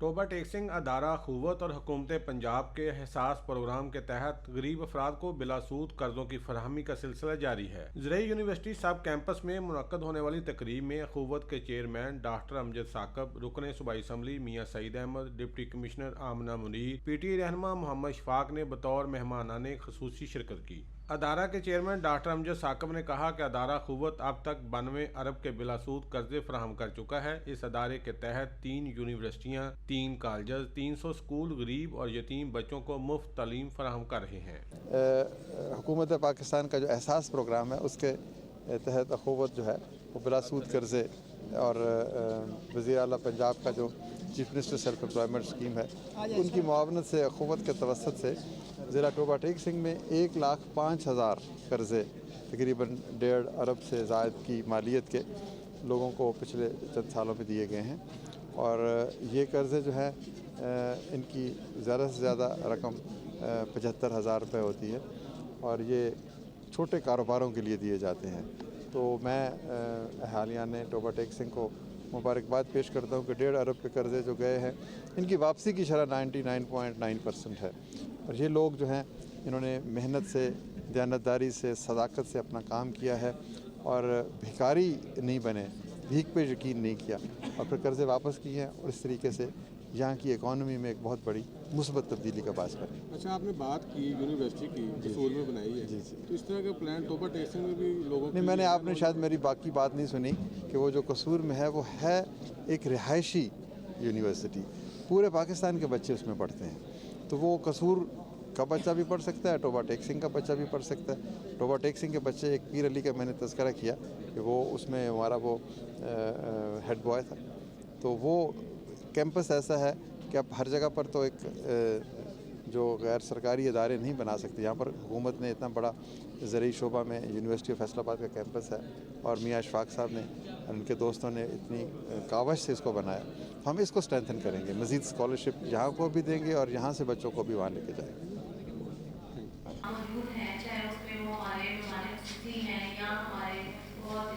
Toba टेक्सिंग अदारा अखुव्वत और हुकूमत पंजाब के एहसास प्रोग्राम के तहत गरीब अफराद को बिलासूद कर्जों की फरहमी का सिलसिला जारी है। ज़राई यूनिवर्सिटी सब कैंपस में मुनक्कद होने वाली तकरीब में अखुव्वत के चेयरमैन डॉक्टर अमजद साकब, रुकन सूबाई असम्बली मियाँ सईद अहमद, डिप्टी कमिश्नर आमना मुनीर, PTA रहनुमा मोहम्मद शफाक ने बतौर मेहमानाने खसूसी शिरकत की। अदारा के चेयरमैन डॉक्टर अमजद साकब ने कहा कि अदारा अखुव्वत अब तक 92 अरब के बिलासूद कर्जे फराहम कर चुका है। इस अदारे के तहत 3 यूनिवर्सिटियाँ, 3 कॉलेज, 300 स्कूल गरीब और यतीम बच्चों को मुफ्त तालीम फराहम कर रहे हैं। हुकूमत पाकिस्तान का जो एहसास प्रोग्राम है उसके तहत अखुव्वत जो है वो बिलासूद कर्जे और वज़ीर आला पंजाब का जो chief minister self employment scheme है उनकी मुआवनत से अखुव्वत के तवसत से ज़िला टोबा टेक्सिंग में 1,05,000 कर्ज़े तकरीबन 1.5 अरब से ज़ायद की मालियत के लोगों को पिछले चंद सालों में दिए गए हैं। और ये कर्ज़े जो है इनकी ज़्यादा से ज़्यादा रकम 75,000 रुपये होती है और ये छोटे कारोबारों के लिए दिए जाते हैं। तो मैं अहालिया ने टोबा टेक्सिंग को मुबारकबाद पेश करता हूँ कि 1.5 अरब के कर्ज़े जो गए हैं इनकी वापसी की शरह 99.9% है। और ये लोग जो हैं इन्होंने मेहनत से, दयानतदारी से, सदाकत से अपना काम किया है और भिखारी नहीं बने, भीख पे यकीन नहीं किया और फिर कर्ज़े वापस किए हैं और इस तरीके से यहाँ की इकॉनमी में एक बहुत बड़ी मुस्बत तब्दीली का बायस बने। अच्छा, आपने बात की यूनिवर्सिटी की कसूर में बनाई है। जी। तो इस तरह का प्लान टोबा टेक्सिंग में भी लोगों नहीं, मैंने आपने शायद मेरी बाकी बात नहीं सुनी कि वो जो कसूर में है वो है एक रिहायशी यूनिवर्सिटी, पूरे पाकिस्तान के बच्चे उसमें पढ़ते हैं। तो वो कसूर का बच्चा भी पढ़ सकता है, टोबा टेक्सिंग का बच्चा भी पढ़ सकता है। टोबा टेक्सिंग के बच्चे, एक पीर अली का मैंने तज़किरा किया कि वो उसमें हमारा वो हेड बॉय था। तो वो कैंपस ऐसा है कि आप हर जगह पर तो एक जो गैर सरकारी इदारे नहीं बना सकते। यहाँ पर हुकूमत ने इतना बड़ा ज़रई शोबा में यूनिवर्सिटी ऑफ फैसलाबाद का कैंपस है और मियाँ शफाक साहब ने, उनके दोस्तों ने इतनी कावश से इसको बनाया। हम इसको स्ट्रेंथन करेंगे, मज़ीद स्कॉलरशिप यहाँ को भी देंगे और यहाँ से बच्चों को भी वहाँ लेके जाएंगे। मौजूद हैं, चाहे उसमें वो हमारे अतिथि हैं या हमारे बहुत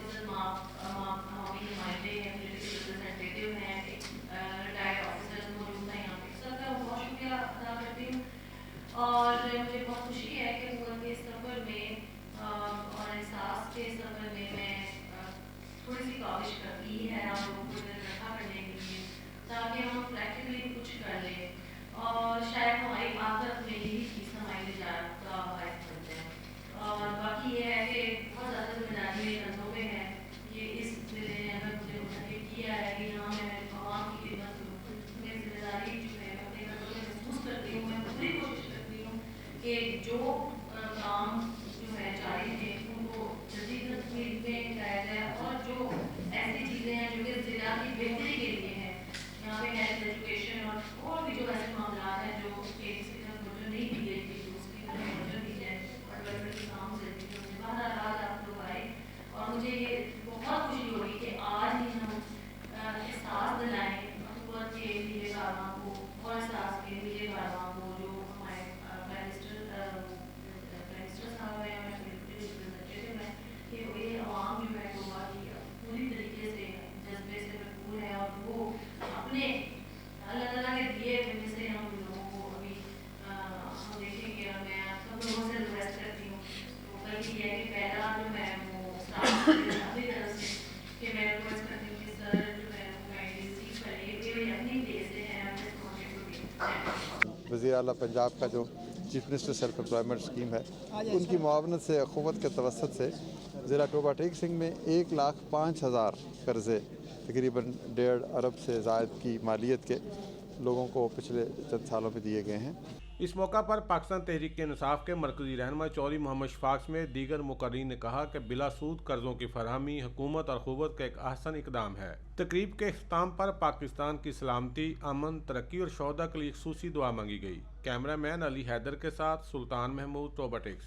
हमारी नुमाइंदे हैं, रिप्रेजेंटेटिव हैं, रिटायर्ड ऑफिसर्स मौजूद हैं यहाँ पे, सबका बहुत शुक्रिया अदा करती हूँ। और मुझे बहुत खुशी है कि हुकूमत के सफ़र में और एहसास के सफ़र में मैं थोड़ी सी काविश करती है आप लोगों को इकट्ठा करने के लिए ताकि हम प्रैक्टिकली कुछ कर लें और शायद हमारी आदत में यही चीज़ हमारी निजात का बायस बन जाए। और बाकी ये है कि बहुत ज़्यादा जिम्मेदारी मेरे कंधों पे है। ये इस ज़िले ने अगर मुझे मुंतखब किया है कि यहाँ मैं आवाम की खिदमत करूँ, मेरी जिम्मेदारी जो है अपने कंधों पे महसूस करती हूँ। मैं पूरी कोशिश करती हूँ कि जो काम जो है जारी है उनको जल्दी तस्वीर में कराया जाए और जो ऐसी चीज़ें हैं जो कि ज़िला की बेहतरी के लिए हैं, यहाँ पे हेल्थ, एजुकेशन और भी जो ऐसे मामला हैं जो इसकी तरफ तवज्जो नहीं दी गई थी, उसकी तरफ तवज्जो दी जाए और बड़े काम जल्दी से बहरहाल आज आप लोग आए और मुझे ये बहुत खुशी हो रही कि आज ही हम एहसास दिलाएँ हुकूमत के नीले कारवां को और एहसास के नीले कारवां को जो हमारे प्राइम मिनिस्टर साहब हैं और रिप्रेजेंटेटिव हैं कि ये आवाम जो है वो पूरी तरीके से जज्बे से भरपूर है और वो अपने अल्लाह ताला के दिए में से हम लोगों को अभी हम देखेंगे और मैं सब लोगों से रिक्वेस्ट करती हूँ तो कल ये है कि पहला जो है वो स्टाफ अपनी तरफ से कि मैं रिक्वेस्ट करती हूँ कि सर जो है वो गाइड रिसीव करें ये अपनी देश से हैं अपने मौके को भी। वज़ीर आला पंजाब का जो chief minister self employment scheme है उनकी मुआवनत से अखुव्वत के तवसत से ज़िला टोबा टेक्सिंग में 1,05,000 कर्ज़े तकरीबन 1.5 अरब से ज़ायद की मालियत के लोगों को पिछले चंद सालों में दिए गए हैं। इस मौका पर पाकिस्तान तहरीक इंसाफ के मरकजी रहनुमा चौधरी मोहम्मद शफाक समेत दीगर मुकर्रीन ने कहा कि बिलासूद कर्जों की फरहमी हुकूमत और अखुव्वत का एक अहसन इकदाम है। तकरीब के इख्तिताम पर पाकिस्तान की सलामती, अमन, तरक्की और शोहदा के लिए खसूसी दुआ मांगी गई। कैमरा मैन अली हैदर के साथ सुल्तान महमूद, टोबा टेक्सिंग।